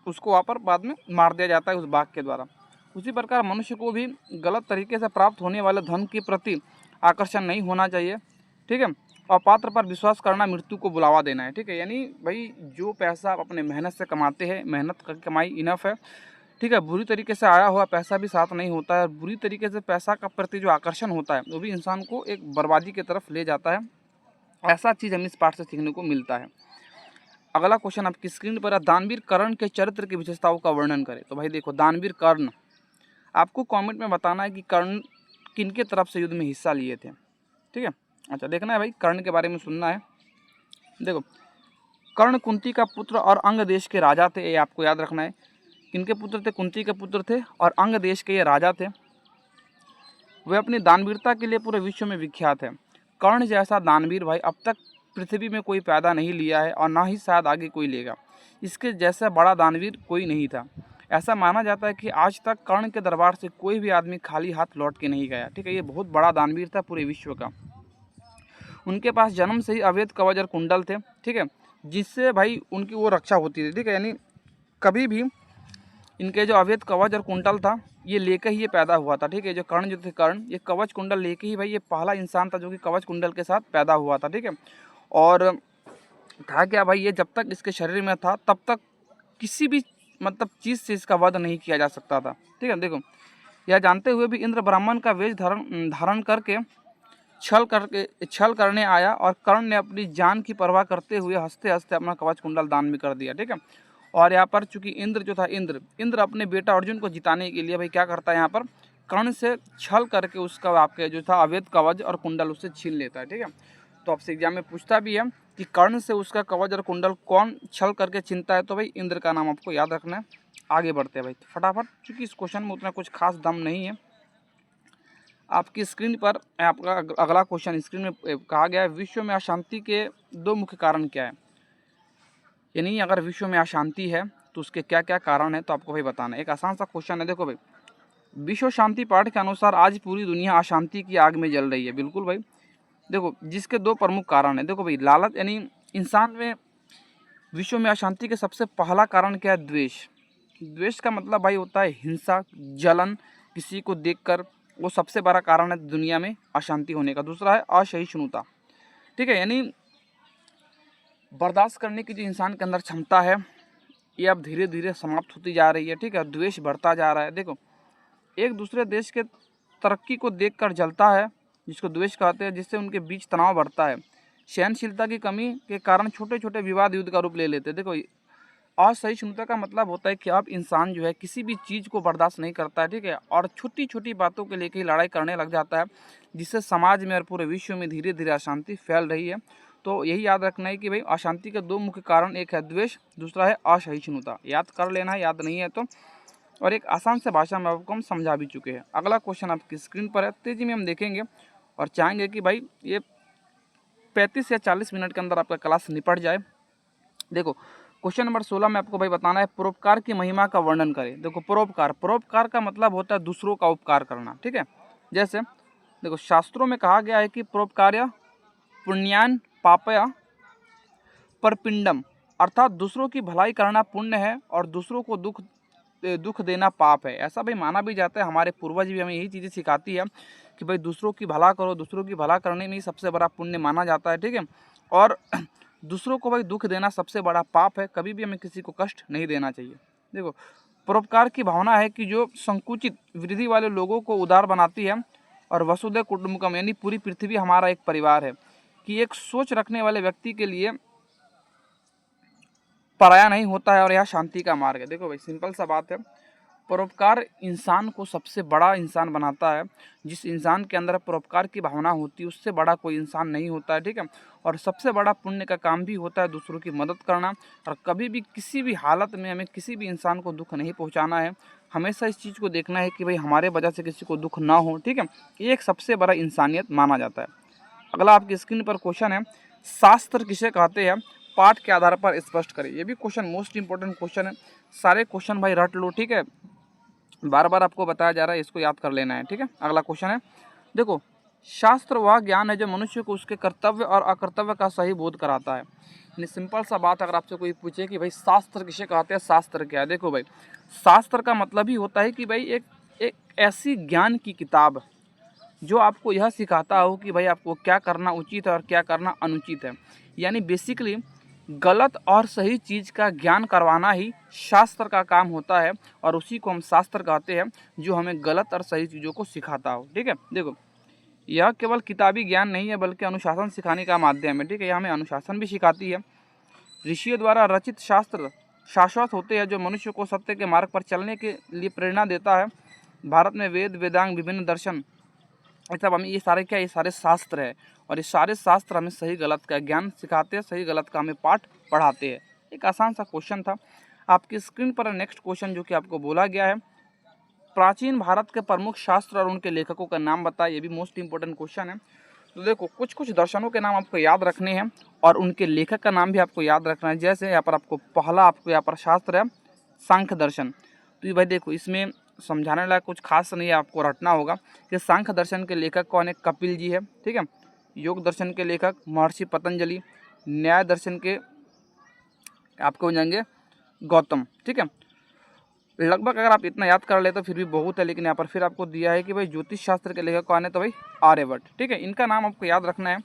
उसको वहाँ पर बाद में मार दिया जाता है उस बाघ के द्वारा। उसी प्रकार मनुष्य को भी गलत तरीके से प्राप्त होने वाले धन के प्रति आकर्षण नहीं होना चाहिए, ठीक है। और पात्र पर विश्वास करना मृत्यु को बुलावा देना है, ठीक है। यानी भाई जो पैसा आप अपने मेहनत से कमाते हैं, मेहनत का कमाई इनफ है, ठीक है। बुरी तरीके से आया हुआ पैसा भी साथ नहीं होता है, और बुरी तरीके से पैसा का प्रति जो आकर्षण होता है वो भी इंसान को एक बर्बादी की तरफ ले जाता है। ऐसा चीज़ हमें इस पाठ से सीखने को मिलता है। अगला क्वेश्चन आपकी स्क्रीन पर है, दानवीर कर्ण के चरित्र की विशेषताओं का वर्णन करें। तो भाई देखो दानवीर कर्ण, आपको कमेंट में बताना है कि कर्ण किनके तरफ से युद्ध में हिस्सा लिए थे, ठीक है। अच्छा देखना है भाई, कर्ण के बारे में सुनना है। देखो कर्ण कुंती का पुत्र और अंग देश के राजा थे, ये आपको याद रखना है। किनके पुत्र थे, कुंती के पुत्र थे और अंग देश के ये राजा थे। वे अपनी दानवीरता के लिए पूरे विश्व में विख्यात है। कर्ण जैसा दानवीर भाई अब तक पृथ्वी में कोई पैदा नहीं लिया है और ना ही शायद आगे कोई लेगा। इसके जैसा बड़ा दानवीर कोई नहीं था। ऐसा माना जाता है कि आज तक कर्ण के दरबार से कोई भी आदमी खाली हाथ लौट के नहीं गया, ठीक है। ये बहुत बड़ा दानवीर था पूरे विश्व का। उनके पास जन्म से ही अवैध कवच और कुंडल थे, ठीक है, जिससे भाई उनकी वो रक्षा होती थी, ठीक है। यानी कभी भी इनके जो अवैध कवच और कुंडल था ये लेकर ही ये पैदा हुआ था, ठीक है। जो कर्ण जो थे, कर्ण ये कवच कुंडल लेके ही भाई ये पहला इंसान था जो कि कवच कुंडल के साथ पैदा हुआ था, ठीक है। और था क्या भाई, ये जब तक इसके शरीर में था तब तक किसी भी मतलब चीज़ से इसका वध नहीं किया जा सकता था, ठीक है। देखो यह जानते हुए भी इंद्र ब्राह्मण का वेश धारण करके छल करने आया और कर्ण ने अपनी जान की परवाह करते हुए हंसते हंसते अपना कवच कुंडल दान में कर दिया, ठीक है। और यहाँ पर चूंकि इंद्र जो था, इंद्र अपने बेटा अर्जुन को जिताने के लिए भाई क्या करता है, यहाँ पर कर्ण से छल करके उसका आपके जो था अवैध कवच और कुंडल उससे छीन लेता है, ठीक है। तो आपसे एग्जाम में पूछता भी है कि कर्ण से उसका कवच और कुंडल कौन छल करके छीनता है, तो भाई इंद्र का नाम आपको याद रखना है। आगे बढ़ते हैं भाई फटाफट, क्योंकि इस क्वेश्चन में उतना कुछ खास दम नहीं है। आपकी स्क्रीन पर आपका अगला क्वेश्चन स्क्रीन में कहा गया है, विश्व में अशांति के दो मुख्य कारण क्या है। यानी अगर विश्व में अशांति है तो उसके क्या क्या कारण है, तो आपको भाई बताना है। एक आसान सा क्वेश्चन है। देखो भाई विश्व शांति पाठ के अनुसार आज पूरी दुनिया अशांति की आग में जल रही है। बिल्कुल भाई, देखो जिसके दो प्रमुख कारण है। देखो भाई लालच, यानी इंसान में विश्व में अशांति के सबसे पहला कारण क्या है, द्वेष। द्वेष का मतलब भाई होता है हिंसा, जलन, किसी को देखकर, वो सबसे बड़ा कारण है दुनिया में अशांति होने का। दूसरा है असहिष्णुता, ठीक है। यानी बर्दाश्त करने की जो इंसान के अंदर क्षमता है ये अब धीरे धीरे समाप्त होती जा रही है, ठीक है। द्वेष बढ़ता जा रहा है। देखो एक दूसरे देश के तरक्की को देखकर जलता है, जिसको द्वेष कहते हैं, जिससे उनके बीच तनाव बढ़ता है। सहनशीलता की कमी के कारण छोटे छोटे विवाद युद्ध का रूप ले लेते हैं। देखो असहिष्णुता का मतलब होता है कि अब इंसान जो है किसी भी चीज़ को बर्दाश्त नहीं करता है, ठीक है, और छोटी छोटी बातों के लेकर लड़ाई करने लग जाता है, जिससे समाज में और पूरे विश्व में धीरे धीरे अशांति फैल रही है। तो यही याद रखना है कि भाई अशांति के दो मुख्य कारण, एक है द्वेष, दूसरा है असहिष्णुता। याद कर लेना है, याद नहीं है तो और एक आसान से भाषा में आपको हम समझा भी चुके हैं। अगला क्वेश्चन आपकी स्क्रीन पर है, तेजी में हम देखेंगे और चाहेंगे कि भाई ये 35 या 40 मिनट के अंदर आपका क्लास निपट जाए। देखो क्वेश्चन नंबर 16 में आपको भाई बताना है परोपकार की महिमा का वर्णन करें। देखो परोपकार, परोपकार का मतलब होता है दूसरों का उपकार करना, ठीक है। जैसे देखो शास्त्रों में कहा गया है कि परोपकार्य पुण्यान पापया परपिंडम, अर्थात दूसरों की भलाई करना पुण्य है और दूसरों को दुख देना पाप है। ऐसा भाई माना भी जाता है, हमारे पूर्वज भी हमें यही चीज़ें सिखाती है कि भाई दूसरों की भला करो, दूसरों की भला करने में ही सबसे बड़ा पुण्य माना जाता है, ठीक है। और दूसरों को भाई दुख देना सबसे बड़ा पाप है, कभी भी हमें किसी को कष्ट नहीं देना चाहिए। देखो परोपकार की भावना है कि जो संकुचित वृद्धि वाले लोगों को उदार बनाती है, और वसुधैव कुटुंबकम यानी पूरी पृथ्वी हमारा एक परिवार है, कि एक सोच रखने वाले व्यक्ति के लिए पराया नहीं होता है और यह शांति का मार्ग है। देखो भाई सिंपल सा बात है, परोपकार इंसान को सबसे बड़ा इंसान बनाता है। जिस इंसान के अंदर परोपकार की भावना होती है उससे बड़ा कोई इंसान नहीं होता है, ठीक है। और सबसे बड़ा पुण्य का काम भी होता है दूसरों की मदद करना, और कभी भी किसी भी हालत में हमें किसी भी इंसान को दुख नहीं पहुंचाना है। हमेशा इस चीज़ को देखना है कि भाई हमारे वजह से किसी को दुख ना हो, ठीक है। ये एक सबसे बड़ा इंसानियत माना जाता है। अगला आपकी स्क्रीन पर क्वेश्चन है, शास्त्र किसे कहते हैं, पाठ के आधार पर स्पष्ट करें। ये भी क्वेश्चन मोस्ट इंपॉर्टेंट क्वेश्चन है, सारे क्वेश्चन भाई रट लो, ठीक है। बार बार आपको बताया जा रहा है, इसको याद कर लेना है, ठीक है। अगला क्वेश्चन है, देखो शास्त्र वह ज्ञान है जो मनुष्य को उसके कर्तव्य और अकर्तव्य का सही बोध कराता है। यानी सिंपल सा बात, अगर आपसे कोई पूछे कि भाई शास्त्र किसे कहते हैं, शास्त्र क्या है, देखो भाई शास्त्र का मतलब ही होता है कि भाई एक ऐसी ज्ञान की किताब जो आपको यह सिखाता हो कि भाई आपको क्या करना उचित है और क्या करना अनुचित है। यानी बेसिकली गलत और सही चीज़ का ज्ञान करवाना ही शास्त्र का काम होता है, और उसी को हम शास्त्र कहते हैं जो हमें गलत और सही चीज़ों को सिखाता हो, ठीक है। देखो यह केवल किताबी ज्ञान नहीं है बल्कि अनुशासन सिखाने का माध्यम है, ठीक है। यह हमें अनुशासन भी सिखाती है। ऋषियों द्वारा रचित शास्त्र शाश्वत होते हैं जो मनुष्य को सत्य के मार्ग पर चलने के लिए प्रेरणा देता है। भारत में वेद वेदांग विभिन्न दर्शन, मतलब हमें ये सारे क्या, ये सारे शास्त्र है, और ये सारे शास्त्र हमें सही गलत का ज्ञान सिखाते हैं, सही गलत का हमें पाठ पढ़ाते हैं। एक आसान सा क्वेश्चन था आपकी स्क्रीन पर। नेक्स्ट क्वेश्चन जो कि आपको बोला गया है, प्राचीन भारत के प्रमुख शास्त्र और उनके लेखकों का नाम बताए। ये भी मोस्ट इंपॉर्टेंट क्वेश्चन है। तो देखो कुछ कुछ दर्शनों के नाम आपको याद रखने हैं और उनके लेखक का नाम भी आपको याद रखना है। जैसे यहाँ पर आपको पहला आपको यहाँ पर शास्त्र है सांख्य दर्शन। तो ये भाई देखो इसमें समझाने लायक कुछ खास नहीं है, आपको रटना होगा कि सांख्य दर्शन के लेखक कौन है, कपिल जी है, ठीक है। योग दर्शन के लेखक महर्षि पतंजलि, न्याय दर्शन के आपको बन जाएंगे गौतम, ठीक है। लगभग अगर आप इतना याद कर ले तो फिर भी बहुत है, लेकिन यहाँ पर फिर आपको दिया है कि भाई ज्योतिष शास्त्र के लेखक कौन है, तो भाई आर्यभट्ट, ठीक है। इनका नाम आपको याद रखना है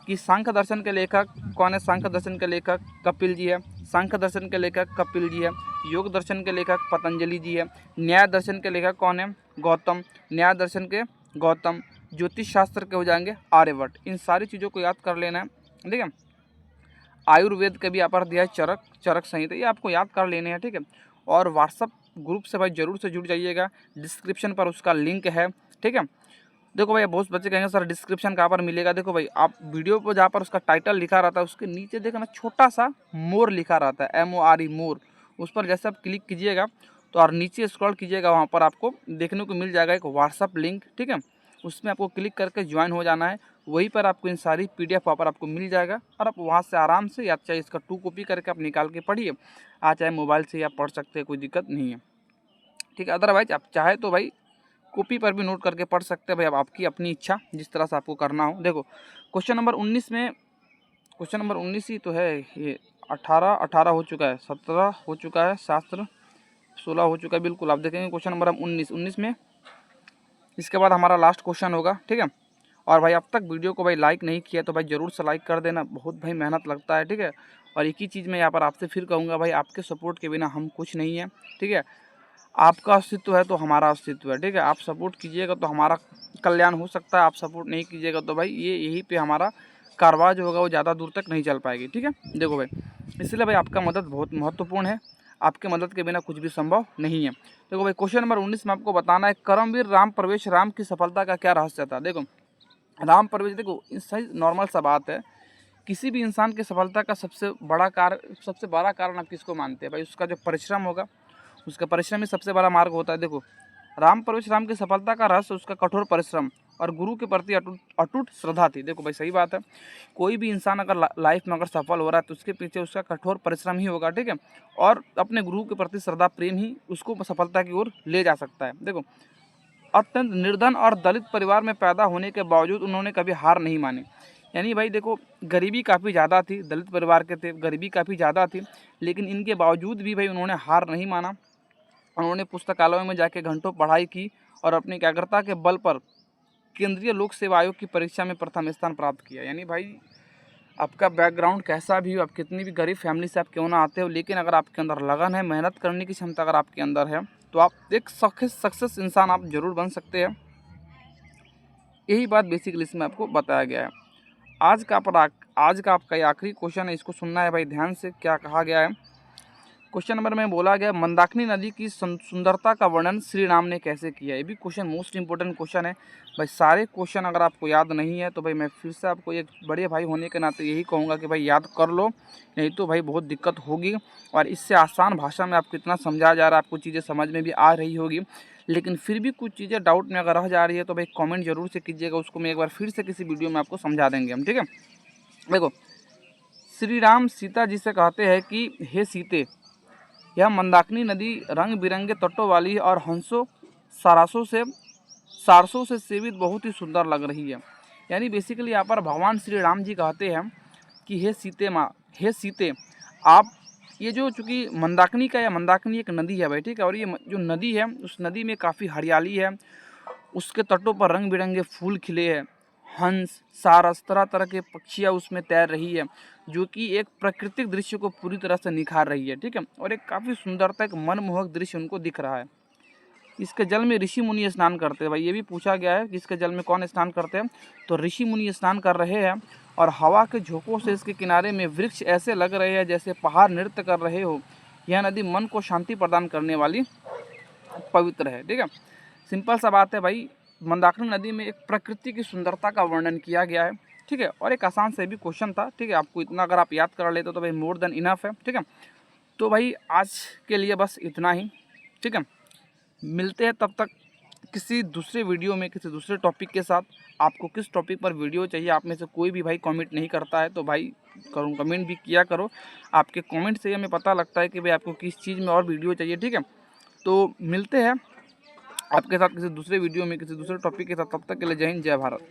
कि सांख्य दर्शन के लेखक कौन है, सांख्य दर्शन के लेखक कपिल जी है, सांख्य दर्शन के लेखक कपिल जी है, योग दर्शन के लेखक पतंजलि जी है, न्याय दर्शन के लेखक कौन है, गौतम, न्याय दर्शन के गौतम, ज्योतिष शास्त्र के हो जाएंगे आर्यभट्ट। इन सारी चीज़ों को याद कर लेना है, ठीक है। आयुर्वेद का भी यहाँ पर दिया है चरक, चरक संहिता, ये आपको याद कर लेने हैं, ठीक है। और व्हाट्सअप ग्रुप से भाई जरूर से जुड़ जाइएगा, डिस्क्रिप्शन पर उसका लिंक है, ठीक है। देखो भाई बहुत बच्चे कहेंगे सर डिस्क्रिप्शन कहाँ पर मिलेगा, देखो भाई आप वीडियो पर जहाँ पर उसका टाइटल लिखा रहता है उसके नीचे देखना छोटा सा मोर लिखा रहता है, MORE मोर, उस पर जैसे आप क्लिक कीजिएगा तो और नीचे स्क्रॉल कीजिएगा, वहाँ पर आपको देखने को मिल जाएगा एक व्हाट्सअप लिंक, ठीक है। उसमें आपको क्लिक करके ज्वाइन हो जाना है, वहीं पर आपको इन सारी PDF वहाँ पर आपको मिल जाएगा, और आप वहाँ से आराम से, या चाहे इसका 2 कॉपी करके आप निकाल के पढ़िए, चाहे मोबाइल से या पढ़ सकते हैं, कोई दिक्कत नहीं है, ठीक है। अदरवाइज आप चाहे तो भाई कॉपी पर भी नोट करके पढ़ सकते हैं, भाई अब आपकी अपनी इच्छा, जिस तरह से आपको करना हो। देखो क्वेश्चन नंबर 19 में, क्वेश्चन नंबर 19 ही तो है ये, 18 हो चुका है, 17 हो चुका है, शास्त्र 16 हो चुका है, बिल्कुल। आप देखेंगे क्वेश्चन नंबर 19 में, इसके बाद हमारा लास्ट क्वेश्चन होगा, ठीक है। और भाई अब तक वीडियो को भाई लाइक नहीं किया तो भाई ज़रूर से लाइक कर देना, बहुत भाई मेहनत लगता है, ठीक है। और एक ही चीज़ मैं यहाँ पर आपसे फिर कहूँगा, भाई आपके सपोर्ट के बिना हम कुछ नहीं है, ठीक है। आपका अस्तित्व है तो हमारा अस्तित्व है, ठीक है। आप सपोर्ट कीजिएगा तो हमारा कल्याण हो सकता है, आप सपोर्ट नहीं कीजिएगा तो भाई ये यहीं पे हमारा कारवार जो होगा वो ज़्यादा दूर तक नहीं चल पाएगी, ठीक है। देखो भाई इसलिए भाई आपका मदद बहुत महत्वपूर्ण है, आपके मदद के बिना कुछ भी संभव नहीं है। देखो भाई क्वेश्चन नंबर 19 में आपको बताना है, कर्मवीर राम प्रवेश राम की सफलता का क्या रहस्य था। देखो राम प्रवेश, देखो सही नॉर्मल सा बात है, किसी भी इंसान की सफलता का सबसे बड़ा कारण आप किसको मानते हैं भाई, उसका जो परिश्रम होगा, उसका परिश्रम ही सबसे बड़ा मार्ग होता है। देखो, राम परमेश्वर राम की सफलता का रहस्य उसका कठोर परिश्रम और गुरु के प्रति अटूट अटूट श्रद्धा थी। देखो भाई, सही बात है, कोई भी इंसान अगर लाइफ में अगर सफल हो रहा है तो उसके पीछे उसका कठोर परिश्रम ही होगा, ठीक है, और अपने गुरु के प्रति श्रद्धा प्रेम ही उसको सफलता की ओर ले जा सकता है। देखो, अत्यंत निर्धन और दलित परिवार में पैदा होने के बावजूद उन्होंने कभी हार नहीं मानी। यानी भाई देखो, गरीबी काफ़ी ज़्यादा थी, दलित परिवार के थे, गरीबी काफ़ी ज़्यादा थी, लेकिन इनके बावजूद भी भाई उन्होंने हार नहीं माना। उन्होंने पुस्तकालयों में जाके घंटों पढ़ाई की और अपनी एकाग्रता के बल पर केंद्रीय लोक सेवा आयोग की परीक्षा में प्रथम स्थान प्राप्त किया। यानी भाई, आपका बैकग्राउंड कैसा भी हो, आप कितनी भी गरीब फैमिली से आप क्यों ना आते हो, लेकिन अगर आपके अंदर लगन है, मेहनत करने की क्षमता अगर आपके अंदर है, तो आप एक सक्सेस इंसान आप जरूर बन सकते हैं। यही बात बेसिकली इसमें आपको बताया गया है। आज का आपका ये आखिरी क्वेश्चन है, इसको सुनना है भाई ध्यान से। क्या कहा गया है? क्वेश्चन नंबर में बोला गया, मंदाकिनी नदी की सुंदरता का वर्णन श्री राम ने कैसे किया। ये भी क्वेश्चन मोस्ट इंपॉर्टेंट क्वेश्चन है भाई। सारे क्वेश्चन अगर आपको याद नहीं है तो भाई मैं फिर से आपको एक बड़े भाई होने के नाते यही कहूँगा कि भाई याद कर लो, नहीं तो भाई बहुत दिक्कत होगी। और इससे आसान भाषा में आपको इतना समझाया जा रहा है, आपको चीज़ें समझ में भी आ रही होगी, लेकिन फिर भी कुछ चीज़ें डाउट में अगर रह जा रही है तो भाई कॉमेंट जरूर से कीजिएगा, उसको मैं एक बार फिर से किसी वीडियो में आपको समझा देंगे हम, ठीक है। देखो, श्री राम सीता जी से कहते हैं कि हे सीते, यह मंदाकिनी नदी रंग बिरंगे तटों वाली है और हंसों सारसों से सेवित बहुत ही सुंदर लग रही है। यानी बेसिकली यहाँ पर भगवान श्री राम जी कहते हैं कि हे सीते, आप ये जो चूँकि मंदाकिनी का, या मंदाकिनी एक नदी है भाई, ठीक है, और ये जो नदी है उस नदी में काफ़ी हरियाली है, उसके तटों पर रंग बिरंगे फूल खिले हैं, हंस सारस तरह तरह के पक्षियाँ उसमें तैर रही है, जो कि एक प्राकृतिक दृश्य को पूरी तरह से निखार रही है, ठीक है, और एक काफ़ी सुंदरता, एक मनमोहक दृश्य उनको दिख रहा है। इसके जल में ऋषि मुनि स्नान करते हैं भाई। ये भी पूछा गया है कि इसके जल में कौन स्नान करते हैं, तो ऋषि मुनि स्नान कर रहे हैं, और हवा के झोंकों से इसके किनारे में वृक्ष ऐसे लग रहे हैं जैसे पहाड़ नृत्य कर रहे हो। यह नदी मन को शांति प्रदान करने वाली पवित्र है, ठीक है। सिंपल सा बात है भाई, मंदाकिनी नदी में एक प्रकृति की सुंदरता का वर्णन किया गया है, ठीक है, और एक आसान से भी क्वेश्चन था, ठीक है। आपको इतना अगर आप याद कर लेते तो भाई मोर देन इनफ है, ठीक है। तो भाई आज के लिए बस इतना ही, ठीक है। मिलते हैं तब तक किसी दूसरे वीडियो में, किसी दूसरे टॉपिक के साथ। आपको किस टॉपिक पर वीडियो चाहिए, आप में से कोई भी भाई कमेंट नहीं करता है तो भाई कमेंट भी किया करो। आपके कमेंट से हमें पता लगता है कि भाई आपको किस चीज़ में और वीडियो चाहिए, ठीक है। तो मिलते हैं आपके साथ किसी दूसरे वीडियो में, किसी दूसरे टॉपिक के साथ। तब तक के लिए जय हिंद, जय भारत।